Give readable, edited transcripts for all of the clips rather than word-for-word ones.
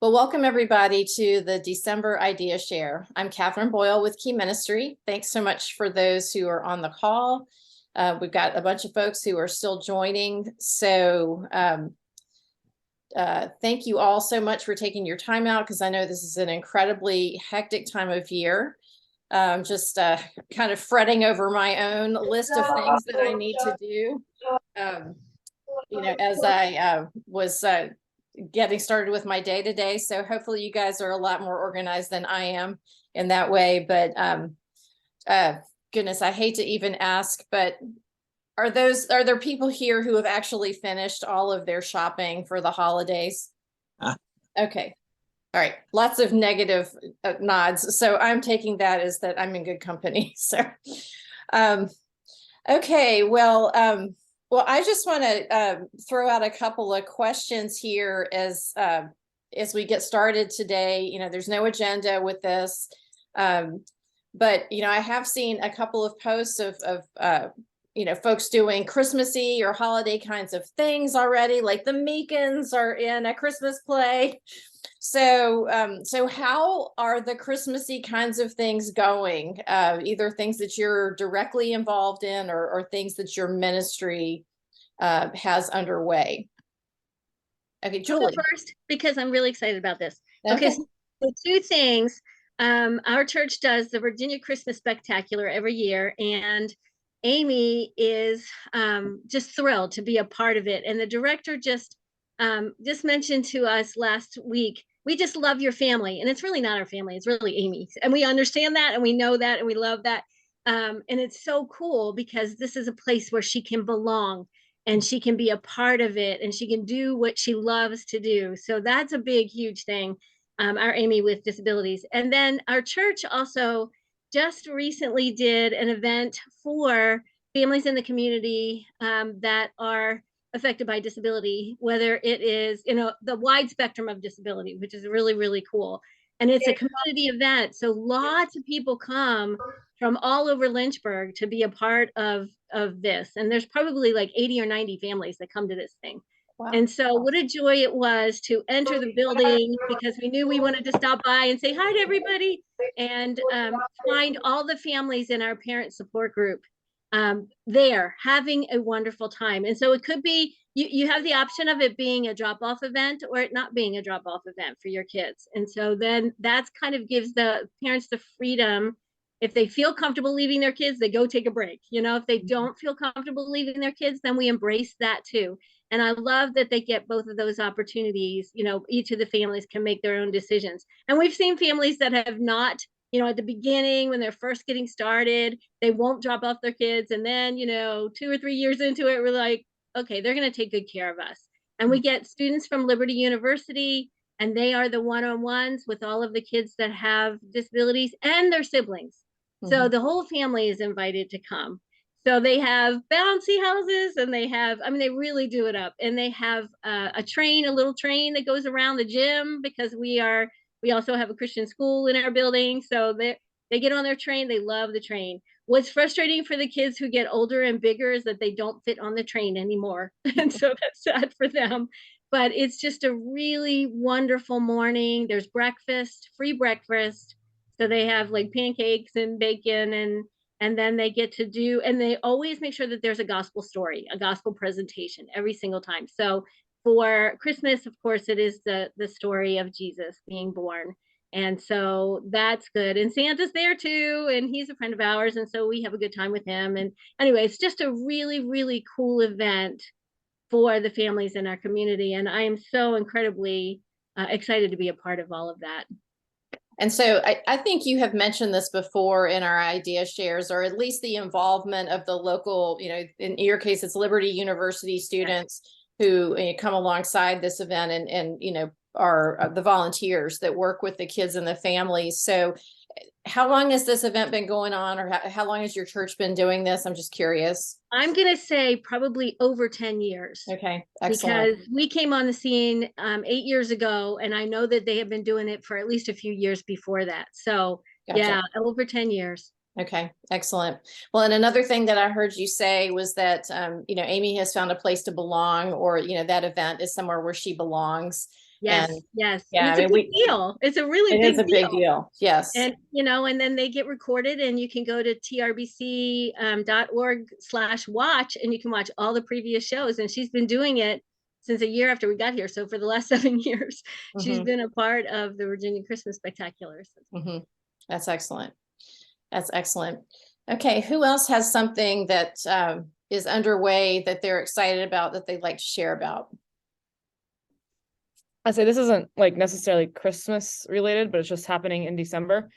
Well, welcome everybody to the December Idea Share. I'm Catherine Boyle with Key Ministry. Thanks so much for those who are on the call. We've got a bunch of folks who are still joining. So thank you all so much for taking your time out, because I know this is an incredibly hectic time of year. Just kind of fretting over my own list of things that I need to do. As I was getting started with my day to day. So hopefully you guys are a lot more organized than I am in that way. But goodness, I hate to even ask, but are there people here who have actually finished all of their shopping for the holidays? Okay. All right. Lots of negative nods. So I'm taking that as that I'm in good company. So, okay. Well, I just want to throw out a couple of questions here as we get started today. There's no agenda with this, but I have seen a couple of posts of folks doing Christmassy or holiday kinds of things already, like the Meekins are in a Christmas play. So how are the Christmassy kinds of things going? Either things that you're directly involved in or things that your ministry has underway. Okay, Julie. I'll go first, because I'm really excited about this. Okay, so two things. Our church does the Virginia Christmas Spectacular every year, and Amy is just thrilled to be a part of it. And the director just mentioned to us last week, we just love your family. And it's really not our family, it's really Amy's. And we understand that, and we know that, and we love that. And it's so cool because this is a place where she can belong and she can be a part of it and she can do what she loves to do. So that's a big, huge thing, our Amy with disabilities. And then our church also just recently did an event for families in the community that are affected by disability, whether it is, the wide spectrum of disability, which is really, really cool. And it's a community event. So lots of people come from all over Lynchburg to be a part of this. And there's probably like 80 or 90 families that come to this thing. Wow. And so what a joy it was to enter the building, because we knew we wanted to stop by and say hi to everybody and find all the families in our parent support group there having a wonderful time. And so it could be, you have the option of it being a drop-off event or it not being a drop-off event for your kids. And so then that's kind of gives the parents the freedom. If they feel comfortable leaving their kids, they go take a break. If they don't feel comfortable leaving their kids, then we embrace that too. And I love that they get both of those opportunities. Each of the families can make their own decisions. And we've seen families that have not, at the beginning, when they're first getting started, they won't drop off their kids. And then, 2 or 3 years into it, we're like, okay, they're going to take good care of us. And we get students from Liberty University, and they are the one-on-ones with all of the kids that have disabilities and their siblings. Mm-hmm. So the whole family is invited to come. So they have bouncy houses, and they really do it up. And they have a little train that goes around the gym, because we also have a Christian school in our building. So they get on their train. They love the train. What's frustrating for the kids who get older and bigger is that they don't fit on the train anymore. And so that's sad for them. But it's just a really wonderful morning. There's breakfast, free breakfast. So they have like pancakes and bacon, and then they get to do, and they always make sure that there's a gospel story, a gospel presentation every single time. So for Christmas, of course, it is the story of Jesus being born. And so that's good. And Santa's there too, and he's a friend of ours. And so we have a good time with him. And anyway, it's just a really, really cool event for the families in our community. And I am so incredibly excited to be a part of all of that. And so I think you have mentioned this before in our idea shares, or at least the involvement of the local, in your case, it's Liberty University students who come alongside this event and are the volunteers that work with the kids and the families. So how long has this event been going on, or how long has your church been doing this? I'm just curious. I'm going to say probably over 10 years. Okay, excellent. Because we came on the scene 8 years ago, and I know that they have been doing it for at least a few years before that. So gotcha. Yeah, over 10 years. Okay, excellent. Well, and another thing that I heard you say was that, Amy has found a place to belong, or, that event is somewhere where she belongs. Yes, And yes. And yeah, it's I a mean, big deal. It's a really it is big a big deal. deal. Yes. And, you know, and then they get recorded, and you can go to trbc.org/watch, and you can watch all the previous shows. And she's been doing it since a year after we got here. So for the last 7 years, she's Hmm. been a part of the Virginia Christmas Spectacular. Hmm. That's excellent. That's excellent. Okay, who else has something that is underway that they're excited about that they'd like to share about? I say this isn't like necessarily Christmas related, but it's just happening in December.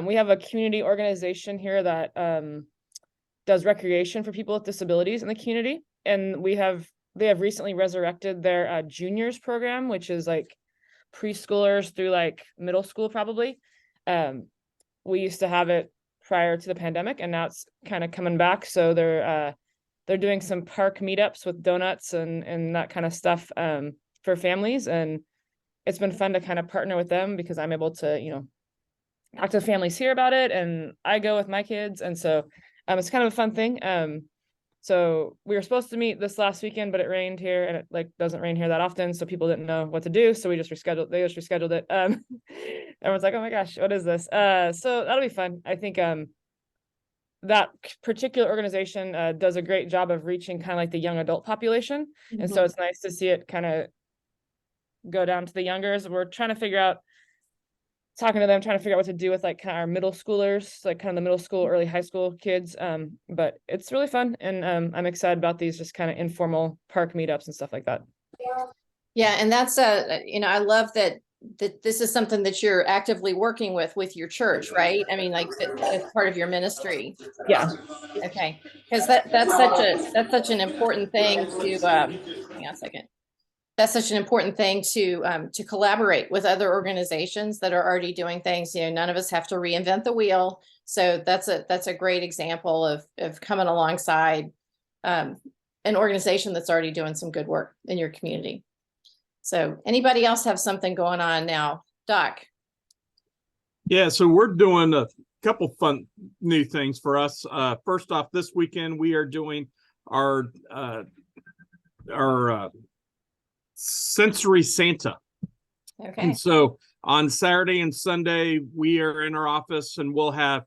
We have a community organization here that does recreation for people with disabilities in the community, and they have recently resurrected their juniors program, which is like preschoolers through like middle school probably. We used to have it prior to the pandemic, and now it's kind of coming back. So they're doing some park meetups with donuts and that kind of stuff for families, and it's been fun to kind of partner with them because I'm able to, you know, talk to families here about it, and I go with my kids, and so it's kind of a fun thing. So we were supposed to meet this last weekend, but it rained here, and it like doesn't rain here that often, so people didn't know what to do, so they just rescheduled it. Everyone's like, oh my gosh, what is this? So that'll be fun. I think that particular organization does a great job of reaching kind of like the young adult population. And so it's nice to see it kind of go down to the youngers. We're trying to figure out, talking to them, trying to figure out what to do with like kind of our middle schoolers, like kind of the middle school, early high school kids. But it's really fun. And I'm excited about these just kind of informal park meetups and stuff like that. Yeah, and that's you know, I love that this is something that you're actively working with your church, right? I mean, like as part of your ministry. Yeah. Okay, because that's such an important thing to hang on a second. That's such an important thing to collaborate with other organizations that are already doing things. You know, none of us have to reinvent the wheel. So that's a great example of coming alongside an organization that's already doing some good work in your community. So anybody else have something going on now? Doc? Yeah, so we're doing a couple fun new things for us. First off, this weekend we are doing our Sensory Santa. Okay. And so on Saturday and Sunday, we are in our office and we'll have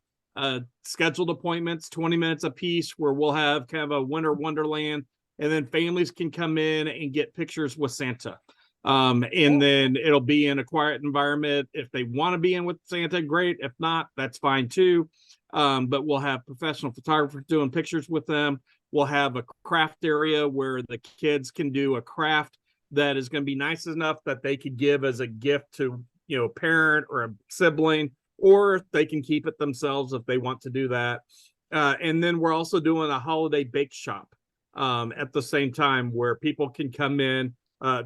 scheduled appointments, 20 minutes a piece, where we'll have kind of a winter wonderland, and then families can come in and get pictures with Santa. And then it'll be in a quiet environment. If they want to be in with Santa, great. If not, that's fine too. But we'll have professional photographers doing pictures with them. We'll have a craft area where the kids can do a craft that is going to be nice enough that they could give as a gift to, you know, a parent or a sibling, or they can keep it themselves if they want to do that. And then we're also doing a holiday bake shop at the same time, where people can come in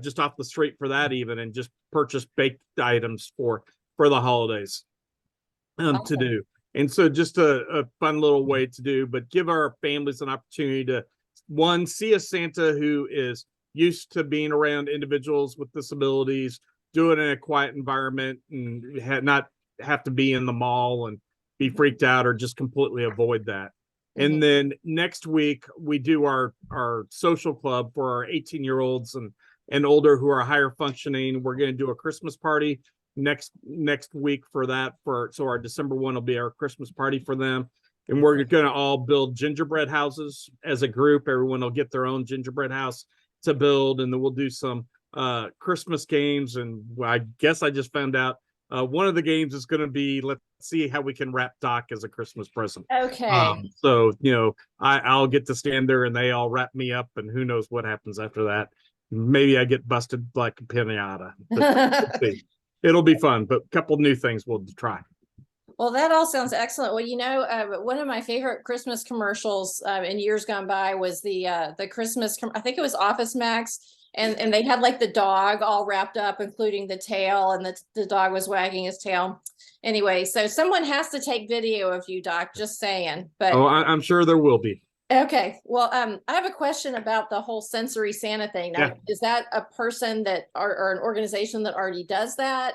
just off the street for that even, and just purchase baked items for the holidays to do. And so just a fun little way to do, but give our families an opportunity to, one, see a Santa who is used to being around individuals with disabilities, do it in a quiet environment, and not have to be in the mall and be freaked out or just completely avoid that. And then next week we do our social club for our 18-year-olds and older who are higher functioning. We're going to do a Christmas party next week for that. So our December 1 will be our Christmas party for them. And we're going to all build gingerbread houses as a group. Everyone will get their own gingerbread house to build, and then we'll do some Christmas games. And I guess I just found out one of the games is going to be, let's see how we can wrap Doc as a Christmas present. Okay. So, you know, I'll get to stand there and they all wrap me up, and who knows what happens after that. Maybe I get busted like a pinata. But we'll see. It'll be fun, but a couple new things we'll try. Well, that all sounds excellent. Well, you know, one of my favorite Christmas commercials in years gone by was the Christmas, I think it was Office Max, and they had like the dog all wrapped up, including the tail, and the dog was wagging his tail. Anyway, so someone has to take video of you, Doc, just saying. But I'm sure there will be. Okay. Well, I have a question about the whole Sensory Santa thing. Now, is that a person that or an organization that already does that?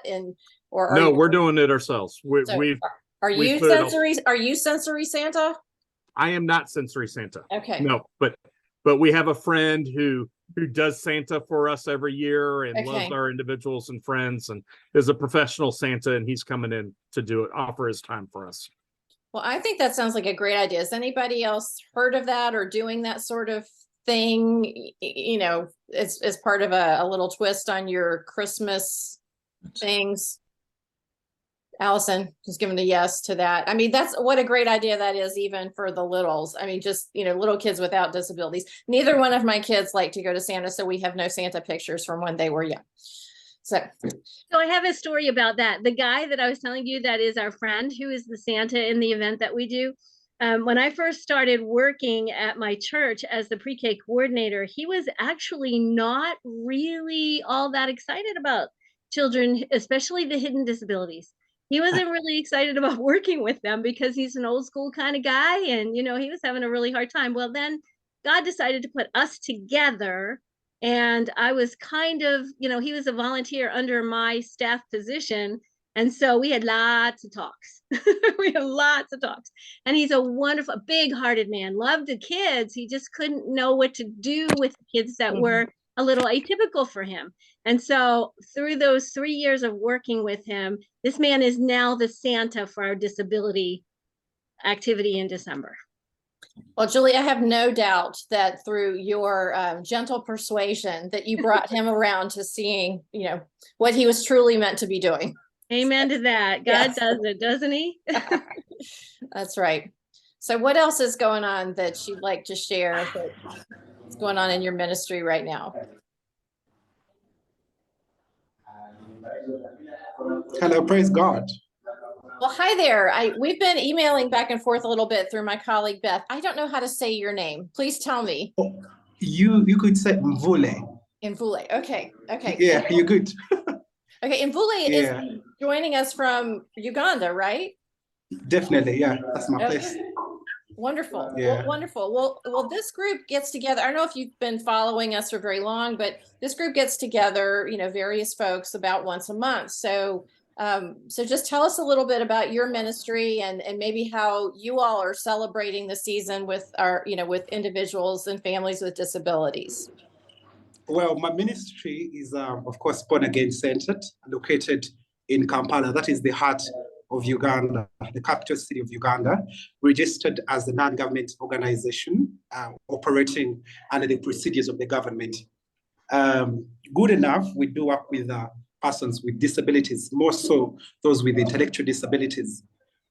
No, we're doing it ourselves. Are you Sensory Santa? I am not Sensory Santa. Okay. No, but but we have a friend who does Santa for us every year and loves Okay. our individuals and friends and is a professional Santa, and he's coming in to do it, offer his time for us. Well, I think that sounds like a great idea. Has anybody else heard of that or doing that sort of thing? You know, it's part of a little twist on your Christmas things. Allison has given a yes to that. I mean, that's what a great idea that is, even for the littles. I mean, just, you know, little kids without disabilities. Neither one of my kids like to go to Santa, so we have no Santa pictures from when they were young. So I have a story about that. The guy that I was telling you that is our friend who is the Santa in the event that we do. When I first started working at my church as the pre-K coordinator, he was actually not really all that excited about children, especially the hidden disabilities. He wasn't really excited about working with them because he's an old school kind of guy, and, you know, he was having a really hard time. Well, then God decided to put us together, and I was kind of, you know, he was a volunteer under my staff position. And so we had lots of talks. We had lots of talks. And he's a wonderful, big-hearted man, loved the kids. He just couldn't know what to do with kids that were a little atypical for him. And so through those 3 years of working with him, this man is now the Santa for our disability activity in December. well, Julie, I have no doubt that through your gentle persuasion that you brought him around to seeing, you know, what he was truly meant to be doing. Amen to that. God Yes. does it, doesn't he? That's right. So what else is going on that you'd like to share that's going on in your ministry right now? Hello, praise God. Well, hi there. We've been emailing back and forth a little bit through my colleague Beth. I don't know how to say your name. Please tell me. Oh, you could say Mvule. Mvule. Okay. Okay. Yeah, you're good. Okay. Mvule Yeah. is joining us from Uganda, right? Definitely, yeah. That's my Okay. place. Wonderful. Yeah. Well, wonderful. Well, this group gets together. I don't know if you've been following us for very long, but this group gets together, you know, various folks about once a month. So just tell us a little bit about your ministry and maybe how you all are celebrating the season with our, you know, with individuals and families with disabilities. Well, my ministry is, of course, Born Again Centered, located in Kampala. That is the heart of Uganda, the capital city of Uganda, registered as a non-government organization operating under the procedures of the government. Good enough, we do work with persons with disabilities, more so those with intellectual disabilities.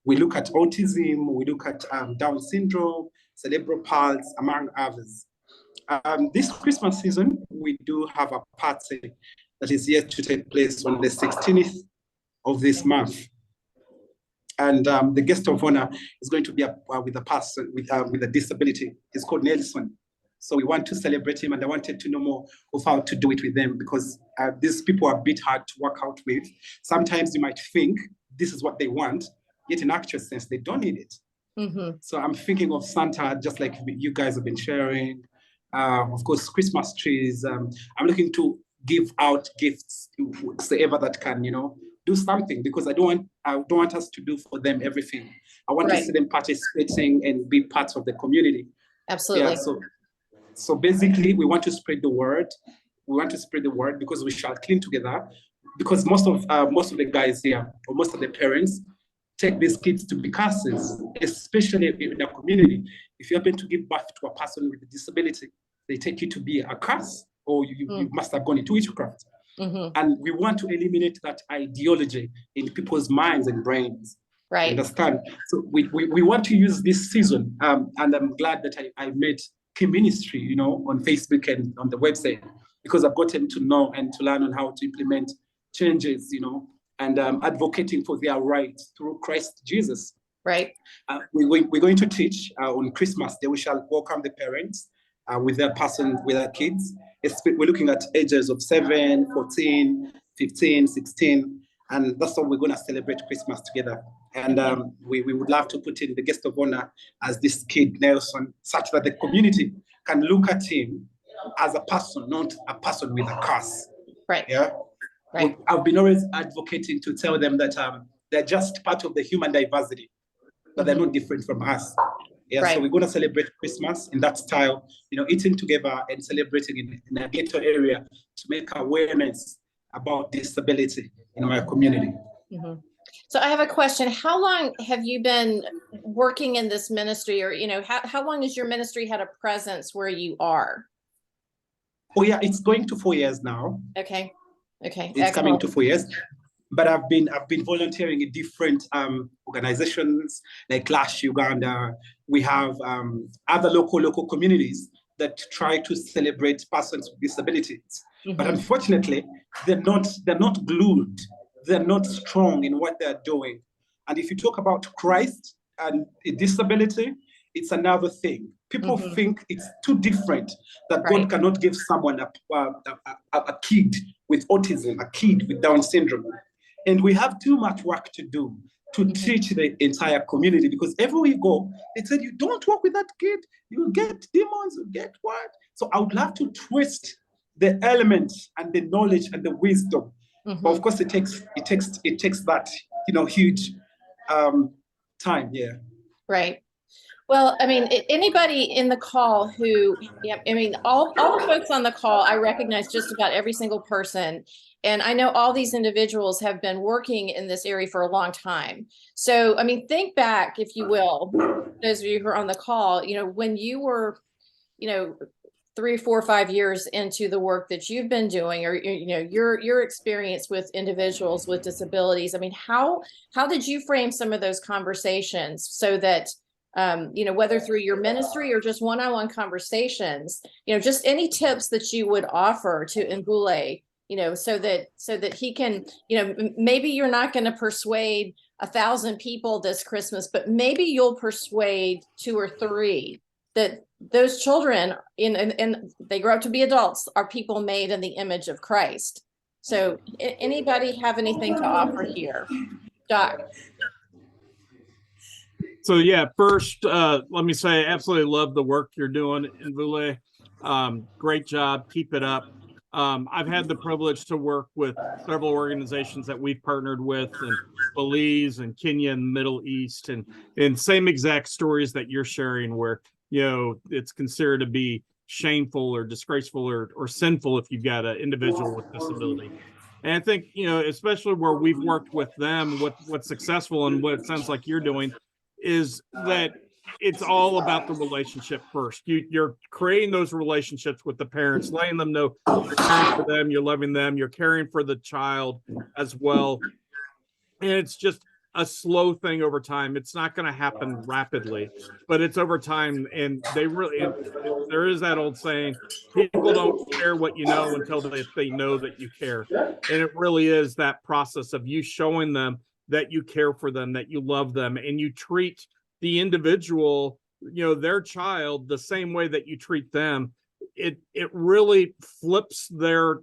We look at autism, we look at Down syndrome, cerebral palsy, among others. This Christmas season, we do have a party that is yet to take place on the 16th of this month. And the guest of honor is going to be with a person with a disability. He's called Nelson. So we want to celebrate him, and I wanted to know more of how to do it with them, because these people are a bit hard to work out with. Sometimes you might think this is what they want, yet in actual sense, they don't need it. Mm-hmm. So I'm thinking of Santa, just like you guys have been sharing. Of course, Christmas trees. I'm looking to give out gifts to whoever that can, you know, do something, because I don't want us to do for them everything. I want to see them participating and be part of the community. Absolutely. Yeah, so basically, we want to spread the word. We want to spread the word because we shall clean together. Because most of the guys here, or most of the parents, take these kids to be curses, especially in the community. If you happen to give birth to a person with a disability, they take you to be a curse, or you must have gone into witchcraft. Mm-hmm. And we want to eliminate that ideology in people's minds and brains. Right. Understand? So we want to use this season, and I'm glad that I met Key Ministry, you know, on Facebook and on the website, because I've gotten to know and to learn on how to implement changes, you know, and advocating for their rights through Christ Jesus. Right. We're going to teach on Christmas Day. We shall welcome the parents with their kids. We're looking at ages of 7, 14, 15, 16, and that's how we're going to celebrate Christmas together. And we would love to put in the guest of honor as this kid, Nelson, such that the community can look at him as a person, not a person with a curse. Right. Yeah. Right. I've been always advocating to tell them that they're just part of the human diversity, but they're not different from us. Yeah, Right. so we're going to celebrate Christmas in that style, eating together and celebrating in a ghetto area to make awareness about disability in our community. Mhm. So I have a question. How long have you been working in this ministry, or, how long has your ministry had a presence where you are? Oh yeah, it's going to 4 years now. Okay. Okay. It's coming Excellent. to 4 years. But I've been volunteering in different organizations like Lash Uganda. We have other local communities that try to celebrate persons with disabilities. But unfortunately, they're not glued. They're not strong in what they're doing. And if you talk about Christ and a disability, it's another thing. People think it's too different, that Right. God cannot give someone a kid with autism, a kid with Down syndrome. And we have too much work to do to teach the entire community, because everywhere you go, they said, you don't work with that kid, you'll get demons, you'll get what? So I would love to twist the elements and the knowledge and the wisdom. But of course, it takes that, huge time. Yeah. Right. Well, I mean, anybody in the call who, all the folks on the call, I recognize just about every single person. And I know all these individuals have been working in this area for a long time. So, I mean, think back, if you will, those of you who are on the call, when you were, 3, 4, 5 years into the work that you've been doing, or, your experience with individuals with disabilities. I mean, how did you frame some of those conversations so that, whether through your ministry or just one-on-one conversations, just any tips that you would offer to Mbule, so that he can, maybe you're not going to persuade 1,000 people this Christmas, but maybe you'll persuade 2 or 3 that those children and they grow up to be adults are people made in the image of Christ. So anybody have anything to offer here? Doc. So yeah, first, let me say, I absolutely love the work you're doing in Mbule. Great job. Keep it up. I've had the privilege to work with several organizations that we've partnered with in Belize and Kenya and the Middle East, and same exact stories that you're sharing, where, it's considered to be shameful or disgraceful or sinful if you've got an individual with disability. And I think, especially where we've worked with them, what's successful and what it sounds like you're doing is that it's all about the relationship first. You're creating those relationships with the parents, letting them know you're caring for them, you're loving them, you're caring for the child as well. And it's just a slow thing over time. It's not going to happen rapidly, but it's over time. And there is that old saying, people don't care what you know until they know that you care. And it really is that process of you showing them that you care for them, that you love them, and you treat the individual, their child, the same way that you treat them. It really flips their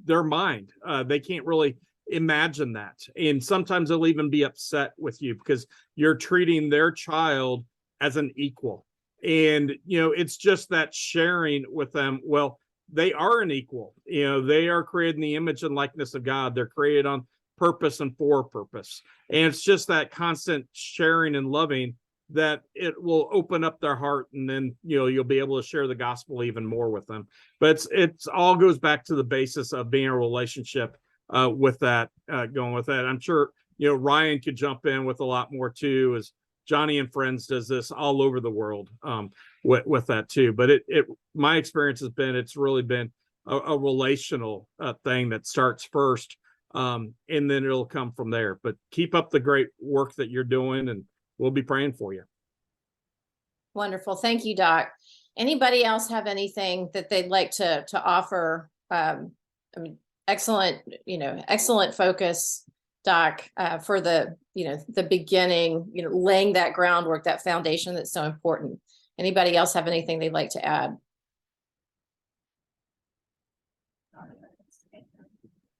mind. They can't really imagine that. And sometimes they'll even be upset with you because you're treating their child as an equal. And, it's just that sharing with them. Well, they are an equal, they are created in the image and likeness of God. They're created on purpose and for purpose. And it's just that constant sharing and loving that it will open up their heart, and then you'll be able to share the gospel even more with them. But it's all goes back to the basis of being a relationship with that, going with that. I'm sure Ryan could jump in with a lot more too, as Johnny and Friends does this all over the world with that too. But my experience has been, it's really been a relational thing that starts first, and then it'll come from there. But keep up the great work that you're doing, and we'll be praying for you. Wonderful. Thank you, Doc. Anybody else have anything that they'd like to offer? Excellent, excellent focus, Doc, for the beginning, laying that groundwork, that foundation that's so important. Anybody else have anything they'd like to add?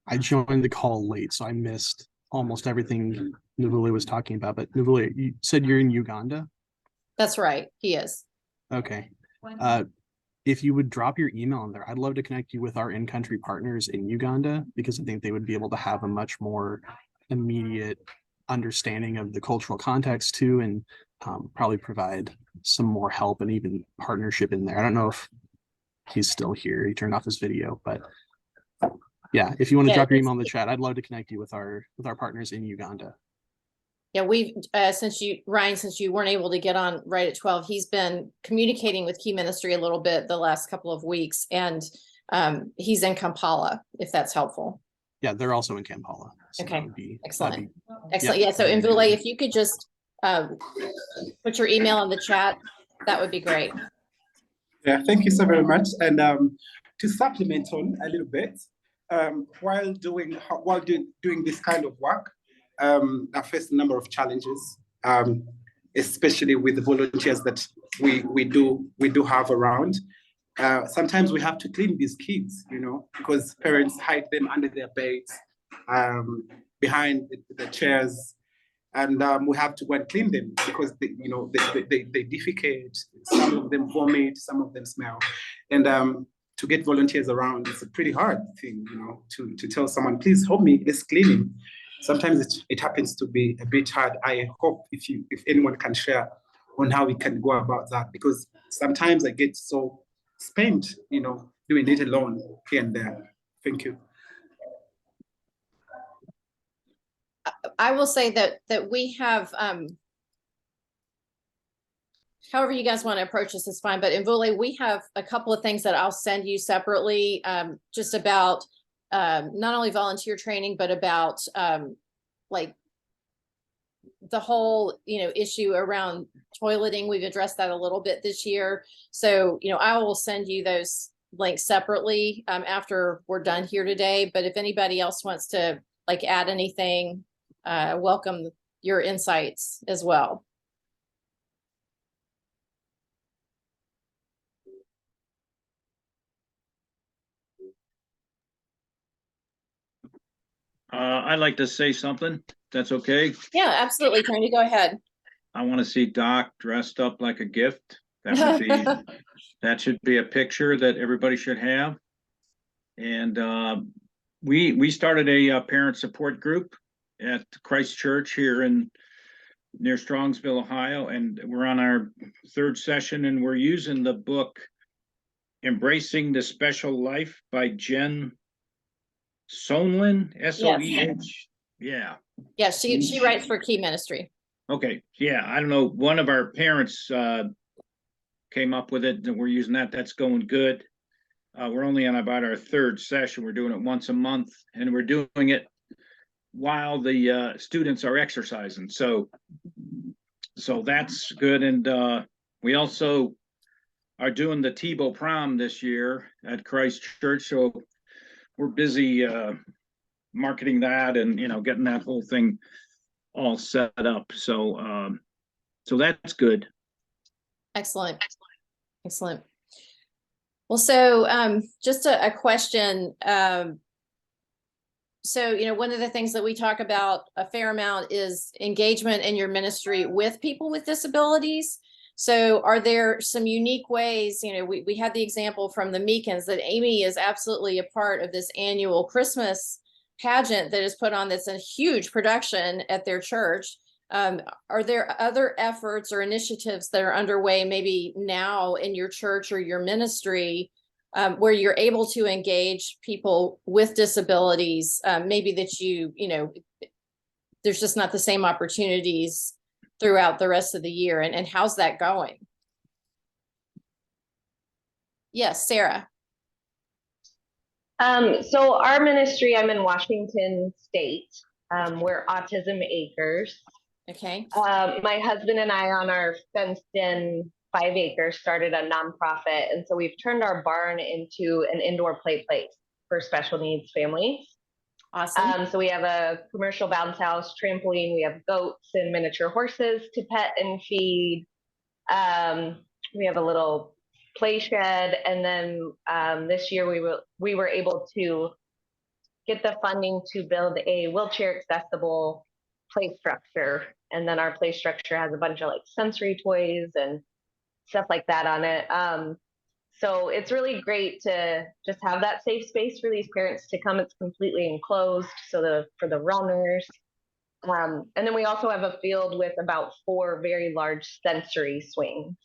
I joined the call late, so I missed almost everything Mbule was talking about. But Mbule, you said you're in Uganda? That's right. He is. Okay. If you would drop your email in there, I'd love to connect you with our in-country partners in Uganda, because I think they would be able to have a much more immediate understanding of the cultural context too, and probably provide some more help and even partnership in there. I don't know if he's still here. He turned off his video, but yeah, if you want to drop your email in the chat, I'd love to connect you with our partners in Uganda. Yeah, we've Ryan, since you weren't able to get on right at 12, he's been communicating with Key Ministry a little bit the last couple of weeks, and he's in Kampala, if that's helpful. Yeah, they're also in Kampala. So okay, excellent. Excellent. Yeah, so Mvule, if you could just put your email in the chat, that would be great. Yeah, thank you so very much. And to supplement on a little bit, while doing this kind of work, I faced a number of challenges, especially with the volunteers that we do have around. Sometimes we have to clean these kids, because parents hide them under their beds, behind the chairs, and we have to go and clean them because they defecate. Some of them vomit, some of them smell, and to get volunteers around, it's a pretty hard thing, to tell someone, please help me, let's clean him. Sometimes it happens to be a bit hard. I hope if anyone can share on how we can go about that, because sometimes I get so spent, doing it alone here and there. Thank you. I will say that we have, however you guys want to approach this is fine, but in Mvule, we have a couple of things that I'll send you separately, just about not only volunteer training, but about like the whole, issue around toileting. We've addressed that a little bit this year. So, I will send you those links separately after we're done here today. But if anybody else wants to add anything, welcome your insights as well. I'd like to say something. That's okay. Yeah, absolutely. Tony, go ahead. I want to see Doc dressed up like a gift. That should be a picture that everybody should have. And we started a parent support group at Christ Church here near Strongsville, Ohio, and we're on our third session, and we're using the book Embracing the Special Life by Jen Sonlin, S-O-E-H. Yeah. Yeah, she writes for Key Ministry. Okay. Yeah, I don't know. One of our parents came up with it, and we're using that. That's going good. We're only on about our third session. We're doing it once a month, and we're doing it while the students are exercising. So that's good. And we also are doing the Tebow prom this year at Christ Church. So we're busy marketing that and getting that whole thing all set up. So that's good. Excellent. Well, so just a question. So, one of the things that we talk about a fair amount is engagement in your ministry with people with disabilities. So are there some unique ways, we had the example from the Meekins that Amy is absolutely a part of this annual Christmas pageant that is put on, that's a huge production at their church. Are there other efforts or initiatives that are underway maybe now in your church or your ministry where you're able to engage people with disabilities, maybe that there's just not the same opportunities throughout the rest of the year, and how's that going? Yes, Sarah. So our ministry, I'm in Washington State. We're Autism Acres. Okay. My husband and I, on our fenced-in 5 acres, started a nonprofit, and so we've turned our barn into an indoor play place for special needs families. Awesome. So we have a commercial bounce house, trampoline. We have goats and miniature horses to pet and feed. We have a little play shed, and then this year we were able to get the funding to build a wheelchair accessible play structure, and then our play structure has a bunch of sensory toys and stuff like that on it. So it's really great to just have that safe space for these parents to come. It's completely enclosed, so for the runners. And then we also have a field with about 4 very large sensory swings.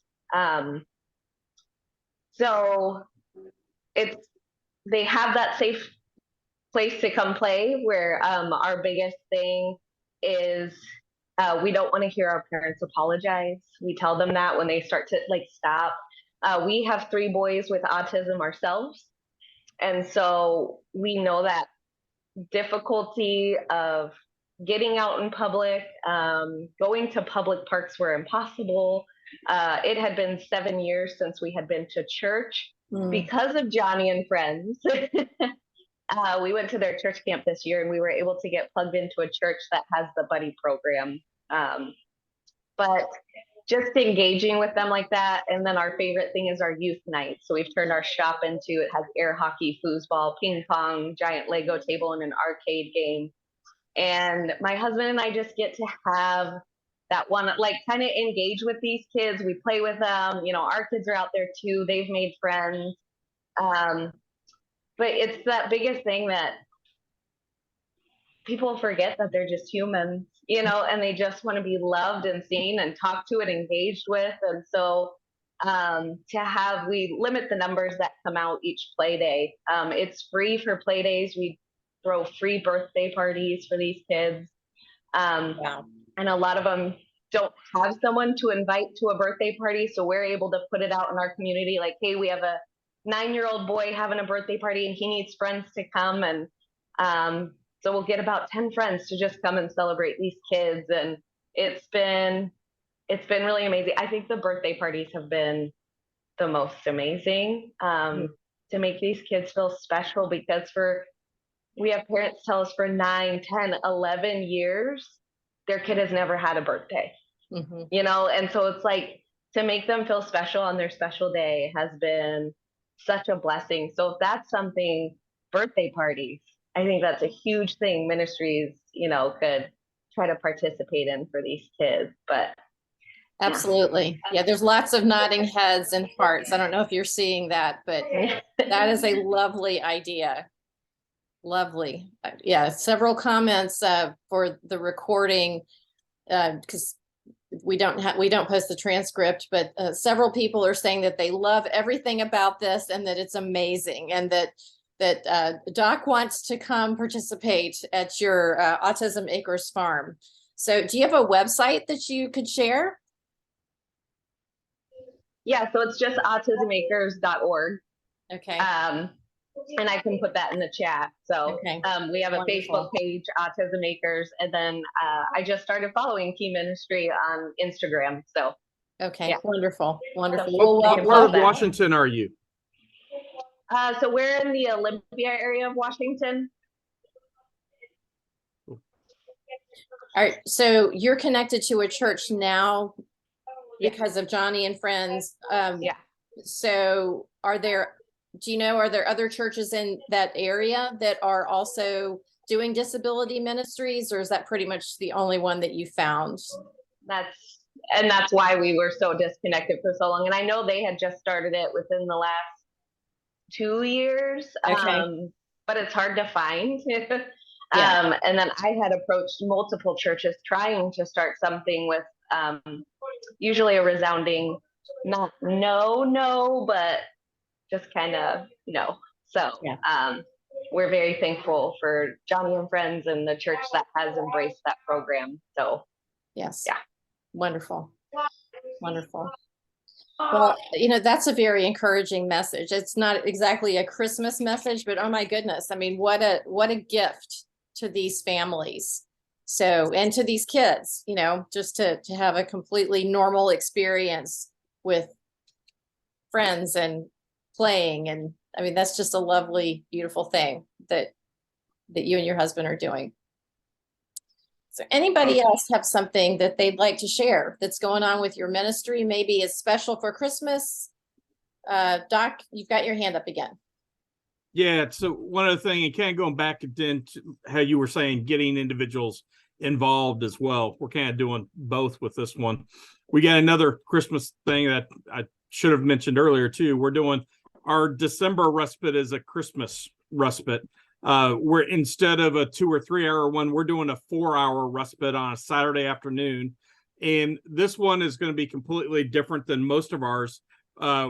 So they have that safe place to come play, where our biggest thing is we don't want to hear our parents apologize. We tell them that when they start to stop. We have 3 boys with autism ourselves. And so we know that difficulty of getting out in public, going to public parks were impossible. It had been 7 years since we had been to church because of Johnny and Friends. We went to their church camp this year, and we were able to get plugged into a church that has the buddy program. But just engaging with them like that. And then our favorite thing is our youth night. So we've turned our shop into, it has air hockey, foosball, ping pong, giant Lego table, and an arcade game. And my husband and I just get to have that one, kind of engage with these kids. We play with them. Our kids are out there too. They've made friends. But it's that biggest thing that people forget, that they're just humans, and they just want to be loved and seen and talked to and engaged with. And so we limit the numbers that come out each play day. It's free for play days. We throw free birthday parties for these kids. Wow. And a lot of them don't have someone to invite to a birthday party. So we're able to put it out in our community. Like, hey, we have a 9-year-old boy having a birthday party and he needs friends to come. And so we'll get about 10 friends to just come and celebrate these kids. And it's been really amazing. I think the birthday parties have been the most amazing to make these kids feel special, because we have parents tell us for 9, 10, 11 years, their kid has never had a birthday, and so it's like, to make them feel special on their special day has been such a blessing. So if that's something, birthday parties, I think that's a huge thing ministries, could try to participate in for these kids. But absolutely. Yeah, there's lots of nodding heads and hearts. I don't know if you're seeing that, but that is a lovely idea. Lovely. Yeah, several comments for the recording, because we don't post the transcript, but several people are saying that they love everything about this and that it's amazing, and that Doc wants to come participate at your Autism Acres farm. So do you have a website that you could share? Yeah, so it's just autismacres.org. Okay. And I can put that in the chat. So Okay. We have a Wonderful. Facebook page, Autism Acres, and then I just started following Key Ministry on Instagram. So Okay. Yeah. Wonderful. Wonderful. Well, Well, Where in that. Washington are you? so we're in the Olympia area of Washington. all right. So you're connected to a church now because of Johnny and Friends. Yeah. So are there other churches in that area that are also doing disability ministries, or is that pretty much the only one that you found? That's why we were so disconnected for so long. And I know they had just started it within the last 2 years, Okay. but it's hard to find. Yeah. And then I had approached multiple churches trying to start something with usually a resounding not no, but just kind of no. So we're very thankful for Johnny and Friends and the church that has embraced that program. So Yes. Yeah. Wonderful. Wonderful. Well, that's a very encouraging message. It's not exactly a Christmas message, but oh my goodness. I mean, what a gift to these families. So, and to these kids, just to have a completely normal experience with friends and playing. And I mean, that's just a lovely, beautiful thing that you and your husband are doing. So anybody else have something that they'd like to share that's going on with your ministry? Maybe it's special for Christmas. Doc, you've got your hand up again. Yeah. So one other thing, and kind of going back then to how you were saying, getting individuals involved as well. We're kind of doing both with this one. We got another Christmas thing that I should have mentioned earlier too. We're doing our December respite is a Christmas respite. we're instead of a 2 or 3 hour one, we're doing a 4 hour respite on a Saturday afternoon. And this one is going to be completely different than most of ours.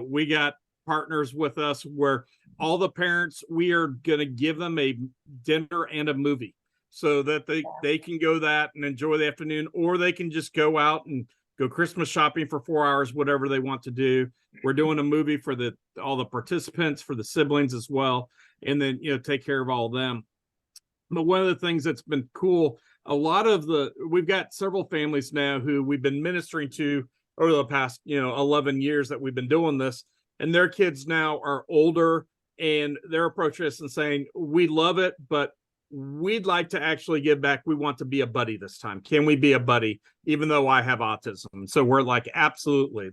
We got partners with us where all the parents, we are going to give them a dinner and a movie so that they can go that and enjoy the afternoon, or they can just go out and go Christmas shopping for 4 hours, whatever they want to do. We're doing a movie for all the participants, for the siblings as well, and then, take care of all of them. But one of the things that's been cool, we've got several families now who we've been ministering to over the past, 11 years that we've been doing this, and their kids now are older, and they're approaching us and saying, we love it, but we'd like to actually give back. We want to be a buddy this time. Can we be a buddy, even though I have autism? So we're like, absolutely,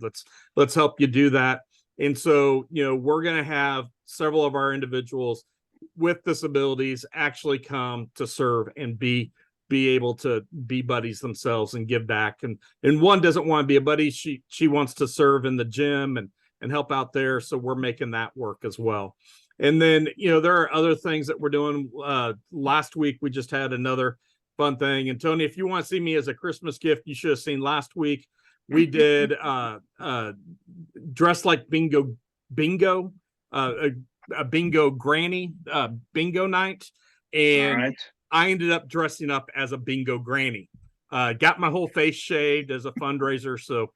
let's help you do that. And so, we're going to have several of our individuals with disabilities actually come to serve and be able to be buddies themselves and give back. And one doesn't want to be a buddy. She wants to serve in the gym and help out there. So we're making that work as well. And then, there are other things that we're doing. Last week, we just had another fun thing. And Tony, if you want to see me as a Christmas gift, you should have seen last week. We did dress like bingo, a bingo granny, bingo night. And I ended up dressing up as a bingo granny. Got my whole face shaved as a fundraiser. So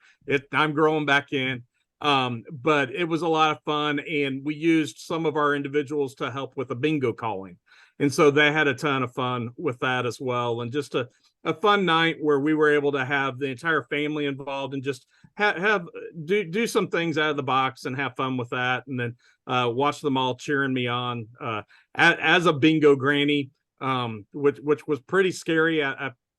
I'm growing back in. But it was a lot of fun, and we used some of our individuals to help with the bingo calling. And so they had a ton of fun with that as well. And just a fun night where we were able to have the entire family involved and just do some things out of the box and have fun with that. And then watch them all cheering me on as a bingo granny, which was pretty scary.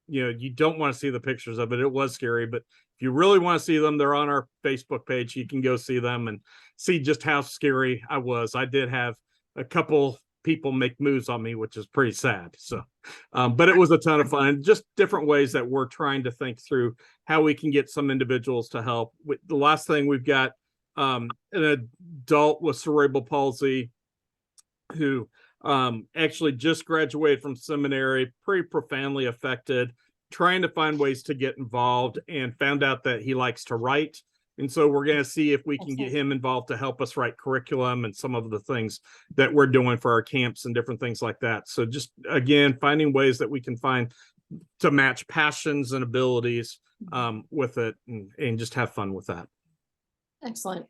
You don't want to see the pictures of it. It was scary, but if you really want to see them, they're on our Facebook page. You can go see them and see just how scary I was. I did have a couple people make moves on me, which is pretty sad. So, but it was a ton of fun. Just different ways that we're trying to think through how we can get some individuals to help. The last thing, we've got an adult with cerebral palsy who actually just graduated from seminary, pretty profoundly affected, trying to find ways to get involved, and found out that he likes to write. And so we're going to see if we can get him involved to help us write curriculum and some of the things that we're doing for our camps and different things like that. So just, again, finding ways that we can find to match passions and abilities with it, and just have fun with that. Excellent.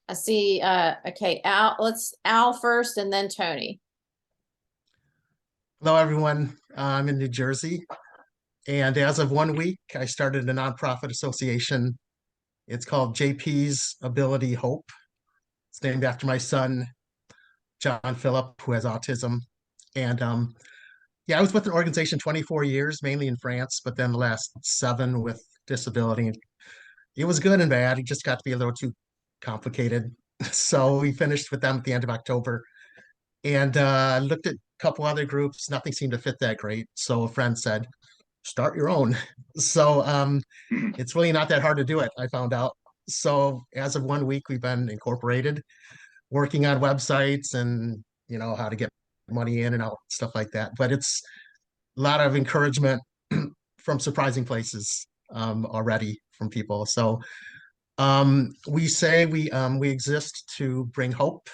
I see. Okay, Al first, and then Tony. Hello, everyone. I'm in New Jersey, and as of 1 week, I started a nonprofit association. It's called JP's Ability Hope. It's named after my son, John Philip, who has autism. And I was with an organization 24 years, mainly in France, but then the last 7 with disability. It was good and bad. It just got to be a little too complicated. So we finished with them at the end of October, and looked at a couple other groups. Nothing seemed to fit that great. So a friend said, start your own. So it's really not that hard to do it, I found out. So as of 1 week, we've been incorporated, working on websites and, how to get money in and out, stuff like that. But it's a lot of encouragement from surprising places already from people. So we say we exist to bring hope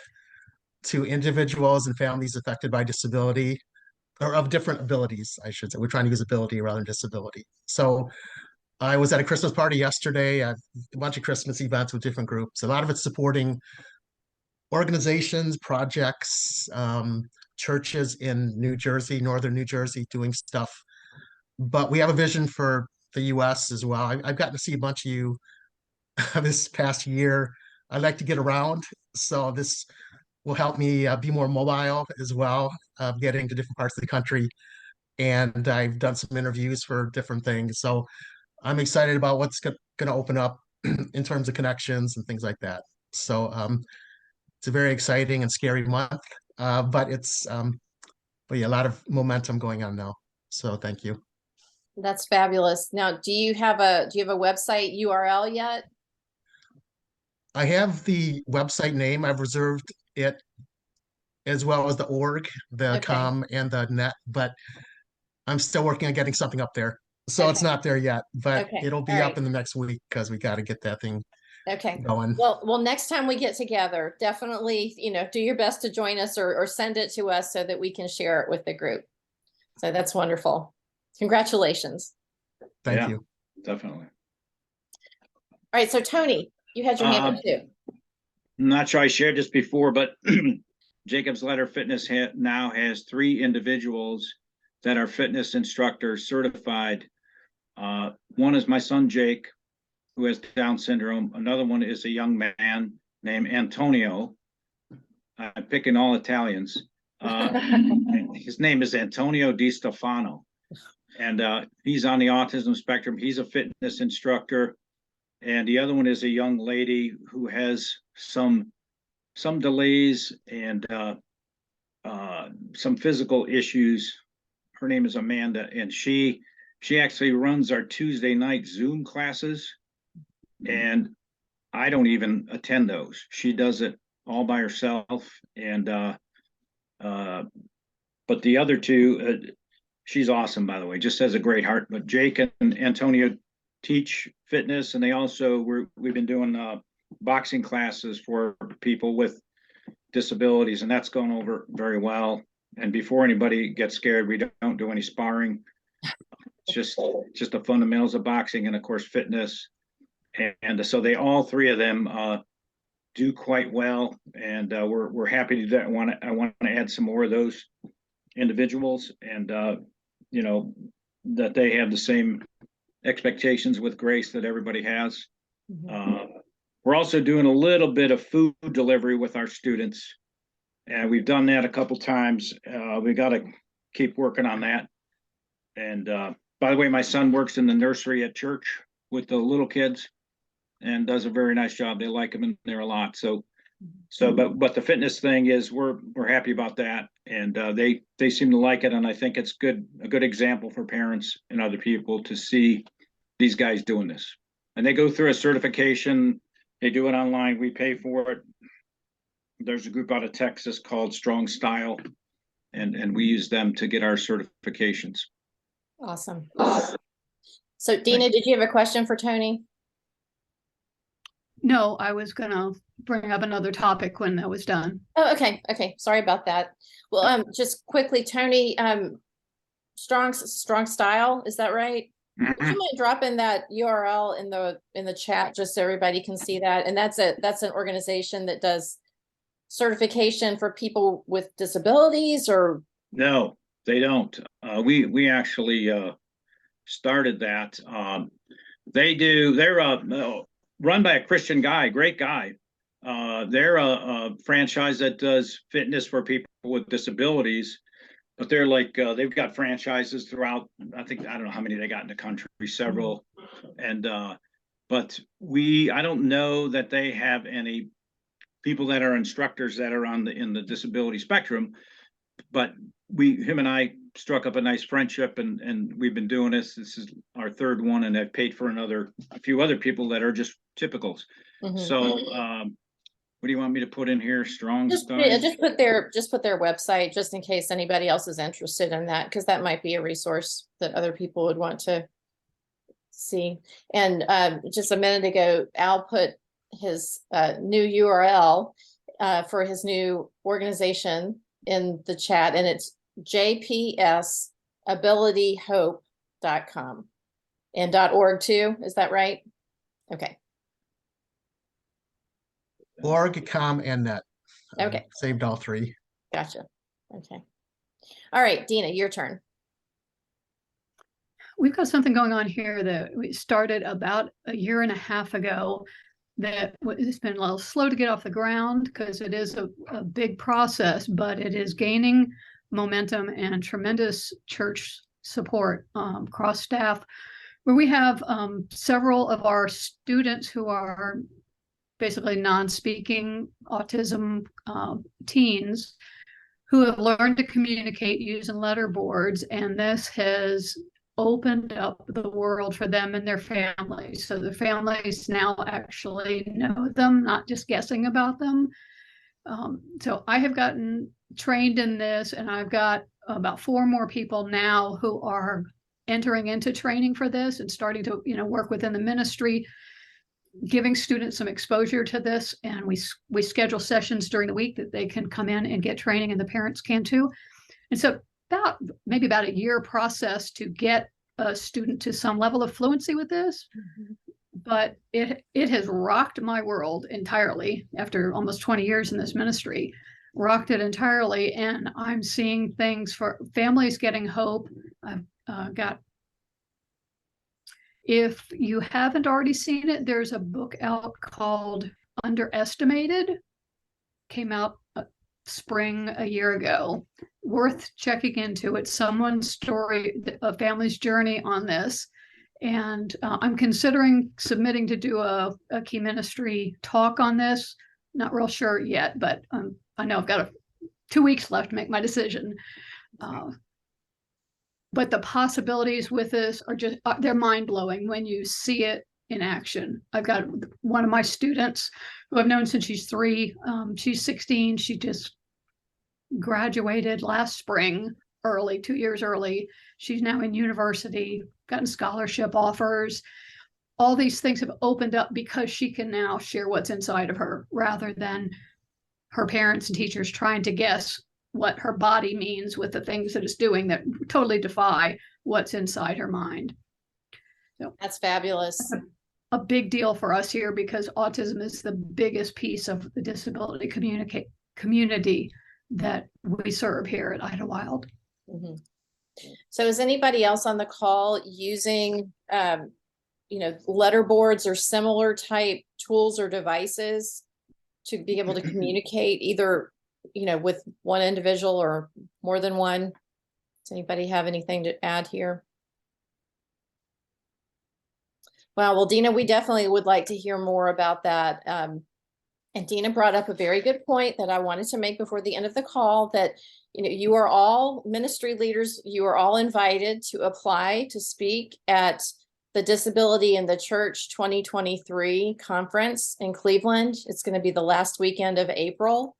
to individuals and families affected by disability, or of different abilities, I should say. We're trying to use ability rather than disability. So I was at a Christmas party yesterday, a bunch of Christmas events with different groups. A lot of it's supporting organizations, projects, churches in New Jersey, northern New Jersey, doing stuff. But we have a vision for the US as well. I've gotten to see a bunch of you this past year. I like to get around, so this will help me be more mobile as well, getting to different parts of the country. And I've done some interviews for different things. So I'm excited about what's going to open up in terms of connections and things like that. So it's a very exciting and scary month, but it's a lot of momentum going on now. So thank you. That's fabulous. Now, do you have a website URL yet? I have the website name. I've reserved it as well as the org, the Okay. com and the net, but I'm still working on getting something up there. So it's Okay. not there yet, but Okay. it'll be All up right. in the next week because we got to get that thing Okay. going. Well, next time we get together, definitely, do your best to join us or send it to us so that we can share it with the group. So that's wonderful. Congratulations. Thank Yeah. you. Definitely. All right. So Tony, you had your hand up too. I'm not sure I shared this before, but Jacob's Ladder Fitness now has 3 individuals that are fitness instructors certified. One is my son, Jake, who has Down syndrome. Another one is a young man named Antonio. I'm picking all Italians. His name is Antonio Di Stefano. And he's on the autism spectrum. He's a fitness instructor. And the other one is a young lady who has some delays and some physical issues. Her name is Amanda, and she actually runs our Tuesday night Zoom classes. And I don't even attend those. She does it all by herself. And but the other 2, she's awesome, by the way, just has a great heart. But Jake and Antonio teach fitness, and we've been doing boxing classes for people with disabilities, and that's gone over very well. And before anybody gets scared, we don't do any sparring. It's just the fundamentals of boxing and of course fitness. And so all 3 of them do quite well, and we're happy to do that. I want to add some more of those individuals, and that they have the same expectations with grace that everybody has. We're also doing a little bit of food delivery with our students, and we've done that a couple times. We got to keep working on that. And by the way, my son works in the nursery at church with the little kids and does a very nice job. They like him in there a lot. But the fitness thing is we're happy about that, and they seem to like it, and I think it's a good example for parents and other people to see these guys doing this. And they go through a certification. They do it online. We pay for it. There's a group out of Texas called Strong Style, and we use them to get our certifications. Awesome. So Dina, did you have a question for Tony? No, I was gonna bring up another topic when that was done. Oh, okay. Okay. Sorry about that. Well, just quickly, Tony, strong style, is that right? Would you mind dropping that URL in the chat just so everybody can see that? And that's an organization that does certification for people with disabilities, or? No, they don't. We actually started that. They're run by a Christian guy, great guy. They're a franchise that does fitness for people with disabilities, but they're like, they've got franchises throughout. I don't know how many they got in the country, several. And, but I don't know that they have any people that are instructors that are in the disability spectrum, but him and I struck up a nice friendship, and we've been doing this. This is our 3rd one, and I've paid for a few other people that are just typicals. So, what do you want me to put in here? Strong Style? Just put their website, just in case anybody else is interested in that, because that might be a resource that other people would want to see. And just a minute ago, Al put his new URL for his new organization in the chat, and it's jpsabilityhope.com and .org too. Is that right? Okay. Org, com, and net. Okay. Saved all 3. Gotcha. Okay. All right, Dina, your turn. We've got something going on here that we started about a year and a half ago that it's been a little slow to get off the ground because it is a big process, but it is gaining momentum and tremendous church support across staff, where we have several of our students who are basically non-speaking autism teens who have learned to communicate using letter boards, and this has opened up the world for them and their families. So the families now actually know them, not just guessing about them. So I have gotten trained in this, and I've got about 4 more people now who are entering into training for this and starting to, work within the ministry, giving students some exposure to this. And we schedule sessions during the week that they can come in and get training, and the parents can too. And so maybe about a year process to get a student to some level of fluency with this. Mm-hmm. But it has rocked my world entirely after almost 20 years in this ministry, rocked it entirely. And I'm seeing things for families getting hope. I've got, if you haven't already seen it, there's a book out called Underestimated, came out spring a year ago, worth checking into. It's someone's story, a family's journey on this. And I'm considering submitting to do a key ministry talk on this. Not real sure yet, but I know I've got 2 weeks left to make my decision. But the possibilities with this are they're mind-blowing when you see it in action. I've got one of my students who I've known since she's 3. She's 16. She just graduated last spring, 2 years early. She's now in university, gotten scholarship offers. All these things have opened up because she can now share what's inside of her, rather than her parents and teachers trying to guess what her body means with the things that it's doing that totally defy what's inside her mind. So that's fabulous. That's a big deal for us here, because autism is the biggest piece of the disability community that we serve here at Idlewild. Mm-hmm. So is anybody else on the call using, letter boards or similar type tools or devices to be able to communicate either, with one individual or more than one? Does anybody have anything to add here? Well, Dina, we definitely would like to hear more about that. And Dina brought up a very good point that I wanted to make before the end of the call, that you are all ministry leaders. You are all invited to apply to speak at the Disability in the Church 2023 conference in Cleveland. It's going to be the last weekend of April.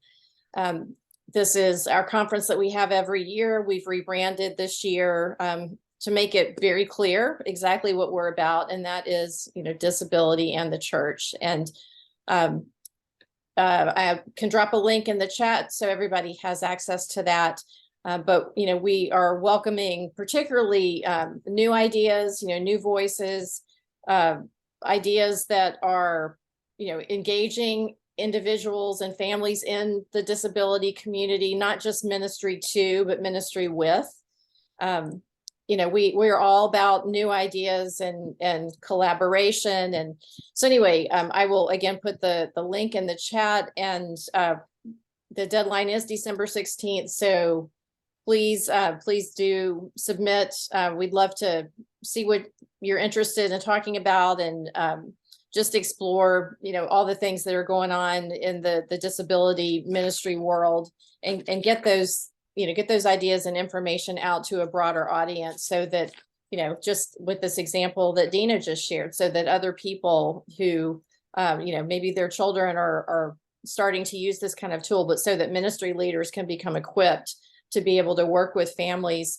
This is our conference that we have every year. We've rebranded this year to make it very clear exactly what we're about, and that is, disability and the church. And I can drop a link in the chat so everybody has access to that. But, we are welcoming particularly new ideas, new voices, ideas that are, engaging individuals and families in the disability community, not just ministry to, but ministry with. We're all about new ideas and collaboration. And so anyway, I will again put the link in the chat, and the deadline is December 16th. So please do submit. We'd love to see what you're interested in talking about, and just explore, all the things that are going on in the disability ministry world, and get those ideas and information out to a broader audience, so that, just with this example that Dina just shared, so that other people who, maybe their children are starting to use this kind of tool, but so that ministry leaders can become equipped to be able to work with families,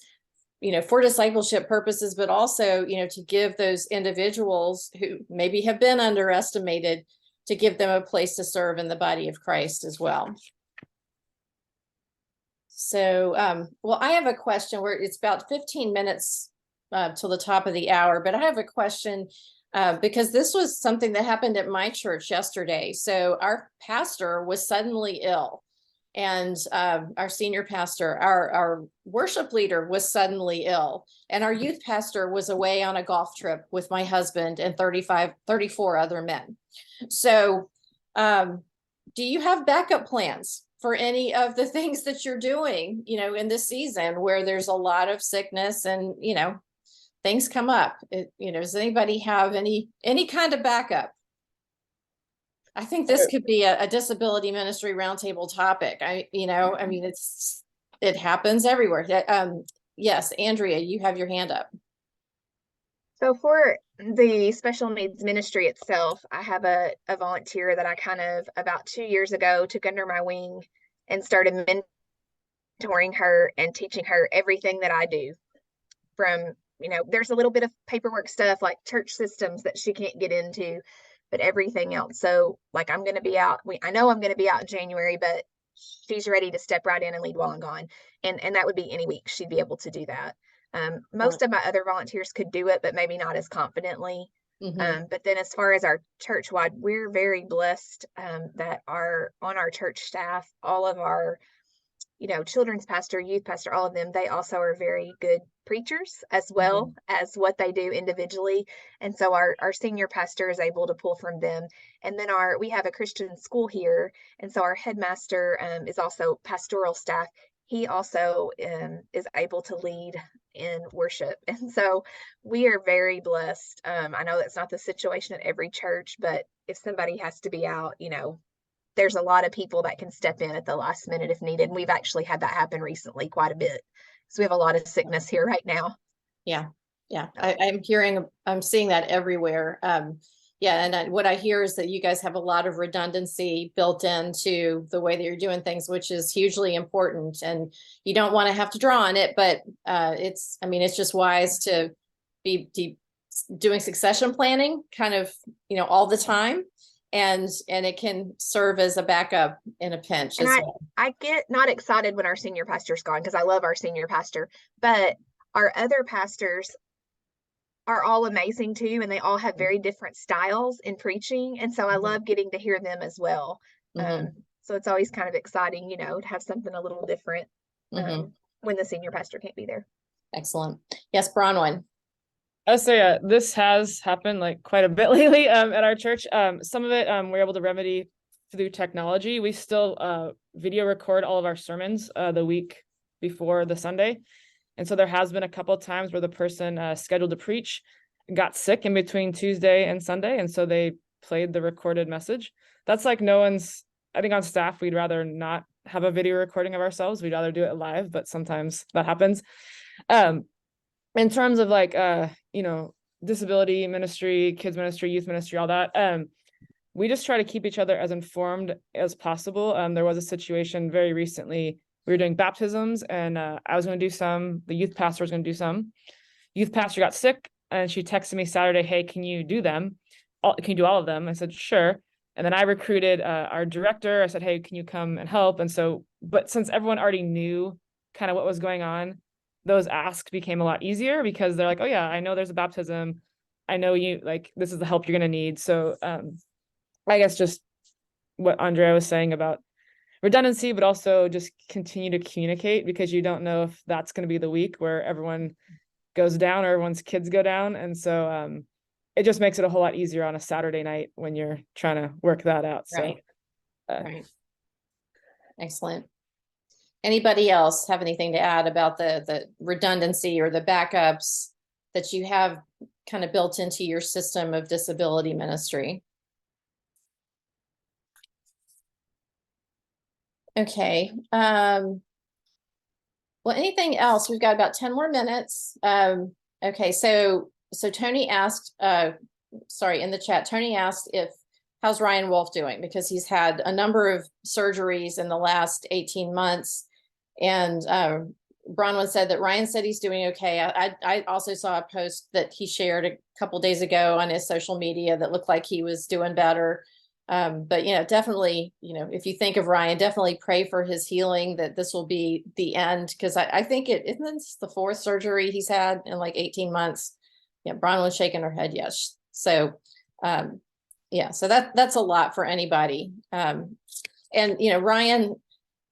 for discipleship purposes, but also, to give those individuals who maybe have been underestimated, to give them a place to serve in the body of Christ as well. So, well, I have a question where it's about 15 minutes till the top of the hour, but I have a question because this was something that happened at my church yesterday. So our pastor was suddenly ill, and our senior pastor, our worship leader was suddenly ill, and our youth pastor was away on a golf trip with my husband and 34 other men. So do you have backup plans for any of the things that you're doing, in this season where there's a lot of sickness and, things come up? Does anybody have any kind of backup? I think this could be a disability ministry roundtable topic. It happens everywhere. Yes, Andrea, you have your hand up. So for the special needs ministry itself, I have a volunteer that I kind of about 2 years ago took under my wing and started mentoring her and teaching her everything that I do. From, there's a little bit of paperwork stuff like church systems that she can't get into, but everything else. So like I'm going to be out, I know I'm going to be out in January, but she's ready to step right in and lead while I'm gone. And that would be any week she'd be able to do that. Most of my other volunteers could do it, but maybe not as confidently. But then as far as our church-wide, we're very blessed that on our church staff, all of our, children's pastor, youth pastor, all of them, they also are very good preachers as well as what they do individually. And so our senior pastor is able to pull from them. And then we have a Christian school here. And so our headmaster is also pastoral staff. He also is able to lead in worship. And so we are very blessed. I know that's not the situation at every church, but if somebody has to be out, there's a lot of people that can step in at the last minute if needed. And we've actually had that happen recently quite a bit. So we have a lot of sickness here right now. Yeah. I'm seeing that everywhere. And what I hear is that you guys have a lot of redundancy built into the way that you're doing things, which is hugely important. And you don't want to have to draw on it, but it's just wise to be doing succession planning kind of, all the time. And it can serve as a backup in a pinch as well. I get not excited when our senior pastor's gone because I love our senior pastor, but our other pastors are all amazing too, and they all have very different styles in preaching, and so I love getting to hear them as well. So it's always kind of exciting, to have something a little different when the senior pastor can't be there. Excellent. Yes, Bronwyn. So yeah, this has happened like quite a bit lately at our church. Some of it we're able to remedy through technology. We still video record all of our sermons the week before the Sunday. And so there has been a couple of times where the person scheduled to preach got sick in between Tuesday and Sunday. And so they played the recorded message. That's like I think on staff, we'd rather not have a video recording of ourselves. We'd rather do it live, but sometimes that happens. In terms of like, disability ministry, kids ministry, youth ministry, all that, we just try to keep each other as informed as possible. There was a situation very recently. We were doing baptisms and I was going to do some, the youth pastor was going to do some. Youth pastor got sick and she texted me Saturday, hey, can you do them? Can you do all of them? I said, sure. And then I recruited our director. I said, hey, can you come and help? And so, but since everyone already knew kind of what was going on, those asks became a lot easier because they're like, oh yeah, I know there's a baptism. I know this is the help you're going to need. So I guess just what Andrea was saying about redundancy, but also just continue to communicate because you don't know if that's going to be the week where everyone goes down or everyone's kids go down. And so it just makes it a whole lot easier on a Saturday night when you're trying to work that out. Right. So, right. Excellent. Anybody else have anything to add about the redundancy or the backups that you have kind of built into your system of disability ministry? Okay. Well, anything else? We've got about 10 more minutes. Okay. So Tony asked, in the chat, Tony asked how's Ryan Wolf doing? Because he's had a number of surgeries in the last 18 months. And Bronwyn said that Ryan said he's doing okay. I also saw a post that he shared a couple days ago on his social media that looked like he was doing better. But definitely, if you think of Ryan, definitely pray for his healing, that this will be the end. Because I think isn't this the 4th surgery he's had in like 18 months. Yeah, Bronwyn's shaking her head. Yes. So, so that's a lot for anybody. And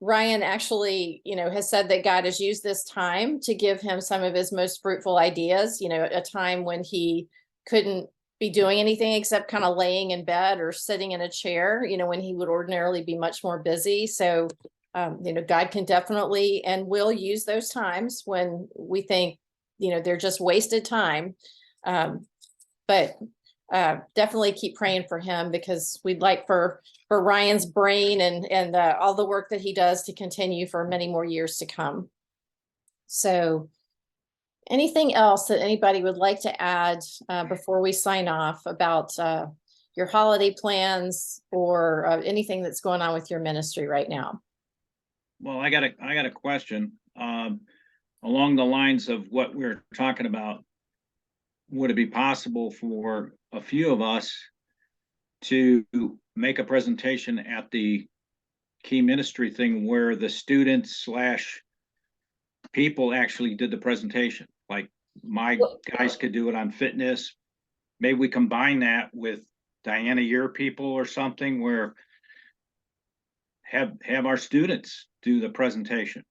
Ryan actually, has said that God has used this time to give him some of his most fruitful ideas, a time when he couldn't be doing anything except kind of laying in bed or sitting in a chair, when he would ordinarily be much more busy. So, God can definitely and will use those times when we think, they're just wasted time. But definitely keep praying for him because we'd like for Ryan's brain and all the work that he does to continue for many more years to come. So Anything else that anybody would like to add before we sign off about your holiday plans or anything that's going on with your ministry right now? Well, I got a question along the lines of what we're talking about. Would it be possible for a few of us to make a presentation at the key ministry thing where the students / people actually did the presentation? Like my guys could do it on fitness. Maybe we combine that with Diana, your people or something, where have our students do the presentation.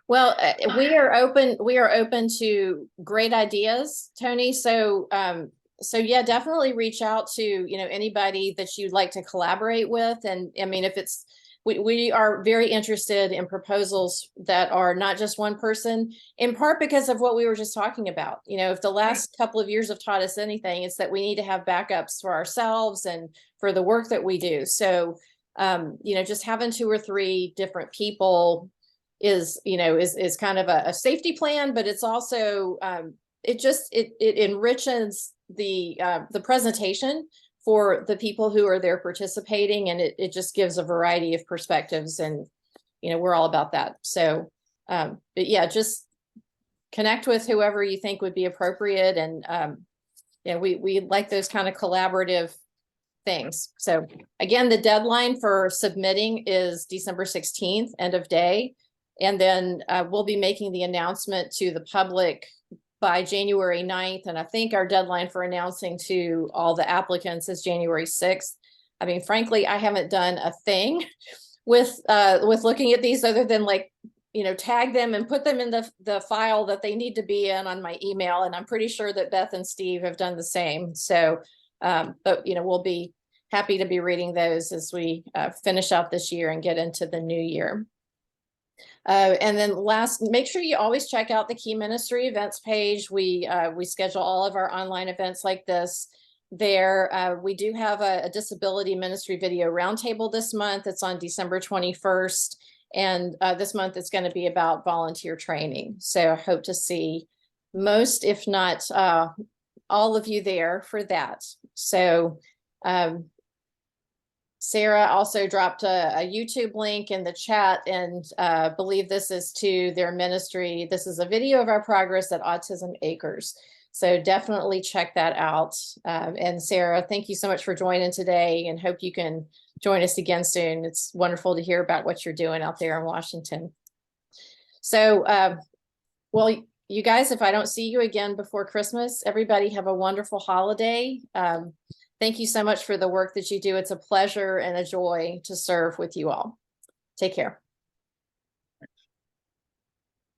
Well, we are open to great ideas, Tony. So yeah, definitely reach out to, anybody that you'd like to collaborate with. And I mean, if it's, we are very interested in proposals that are not just one person, in part because of what we were just talking about. If the last couple of years have taught us anything, it's that we need to have backups for ourselves and for the work that we do. So, just having 2 or 3 different people is kind of a safety plan, but it's also, it enriches the presentation for the people who are there participating, and it just gives a variety of perspectives, and we're all about that. So but yeah, just connect with whoever you think would be appropriate, and we like those kind of collaborative things. So again, the deadline for submitting is December 16th, end of day, and then we'll be making the announcement to the public by January 9th. And I think our deadline for announcing to all the applicants is January 6th. I mean, frankly, I haven't done a thing with looking at these other than tag them and put them in the file that they need to be in on my email. And I'm pretty sure that Beth and Steve have done the same. So, but we'll be happy to be reading those as we finish out this year and get into the new year. And then last, make sure you always check out the Key Ministry events page. We schedule all of our online events like this there. We do have a disability ministry video roundtable this month. It's on December 21st. And this month it's going to be about volunteer training. So I hope to see most, if not all of you there for that. So Sarah also dropped a YouTube link in the chat, and believe this is to their ministry. This is a video of our progress at Autism Acres. So definitely check that out. And Sarah, thank you so much for joining today, and hope you can join us again soon. It's wonderful to hear about what you're doing out there in Washington. So, well, you guys, if I don't see you again before Christmas, everybody have a wonderful holiday. Thank you so much for the work that you do. It's a pleasure and a joy to serve with you all. Take care.